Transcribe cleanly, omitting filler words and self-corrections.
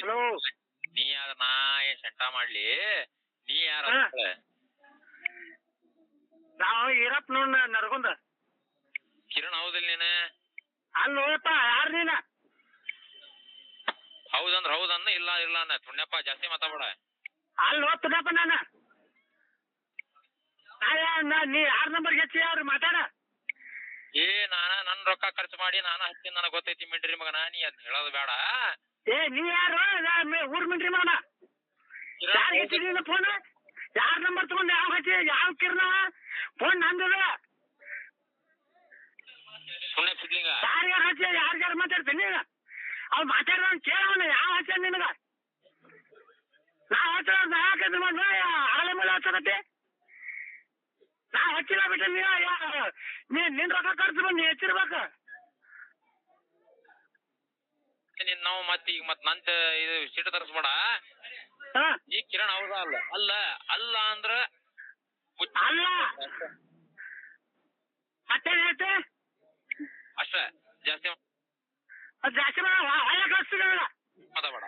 hello ನೀ ಯಾರ ನಾ ಏನ್ ಶಂಟ ಮಾಡ್ಲಿ ನೀ ಯಾರ ನಾವು ಇರಪ್ಪ ನೋಡ್ ನಡ್ಕೊಂಡ ಕಿರಣ್ ಹೌದಿಲ್ಲ ನೀನ ಅಲ್ಲಿ ನೋಡಪ್ಪ ಯಾರ ನೀನ ಹೌದಂದ್ರ ಹೌದನ್ನ ಇಲ್ಲ ಇಲ್ಲ ಅನ್ನ ತುಣ್ಯಪ್ಪ ಜಾಸ್ತಿ ಮಾತಾಡ ಅಲ್ಲಿ ಹೋಗ್ತದಪ್ಪ ನಾನು ನೀ ಯಾರ ನಂಬರ್ ಹೆಚ್ಚಿ ಯಾರು ಮಾತಾಡ ಏ ನನ್ ರೊಕ್ಕ ಖರ್ಚು ಮಾಡಿ ಹಚ್ಚಿನ ನನಗ್ ಗೊತ್ತೈತಿ ಮಿಂಡ್ರಿ ಮಗನ ನೀ ಅದ್ ಹೇಳೋದು ಬೇಡ ಏ ನೀ ಯಾರು ಊರ್ ಮಿಂಡ್ರಿ ಮಗನ ಯಾರು ಹೆಚ್ಚಿದೀನ ಫೋನ್ ಯಾರ ನಂಬರ್ ತಗೊಂಡು ಯಾವ ಹಚ್ಚಿ ಯಾವ ಕಿರ್ನ ಫೋನ್ ನಂದಿದ ಸುಮ್ಮನೆ ಸಿದ್ಲಿಂಗ ಯಾರ್ಯಾರು ಹಚ್ಚಿ ಯಾರ್ಯಾರು ಮಾತಾಡ್ತೀನಿ ನೀನು ಅವ್ನು ಮಾತಾಡ್ದ ಕೇಳವನ ಯಾವ ಹಚ್ಚ ನಿನಗ ನಾ ಹಚ್ಚ ಯಾಕೆ ಆಳೆ ಮೇಲೆ ಹಚ್ಚಕತ್ತಿ ನಾ ಹಚ್ಚಿಲ್ಲ ಬಿಟ್ಟ ನಿನ್ ರೊಕ್ಕ ಖರ್ಚು ಬಂದು ಹೆಚ್ಚಿರ್ಬೇಕ ನಾವು ಈಗ ನಂತ ಇದು ಸೀಟ್ ತರಿಸ್ಬೇಡ ಈ ಕಿರಣ್ ಹೌದಾ ಅಲ್ಲ ಅಲ್ಲ ಅಲ್ಲ ಅಂದ್ರ ಅಲ್ಲ ಮತ್ತೇನ್ ಹೇಳ್ತೆ ಅಷ್ಟ ಜಾಸ್ತಿ ಜಾಸ್ತಿ ಹೊಳೆ ಕಳಿಸ್ತೀವಿ ಮಾತಾಡ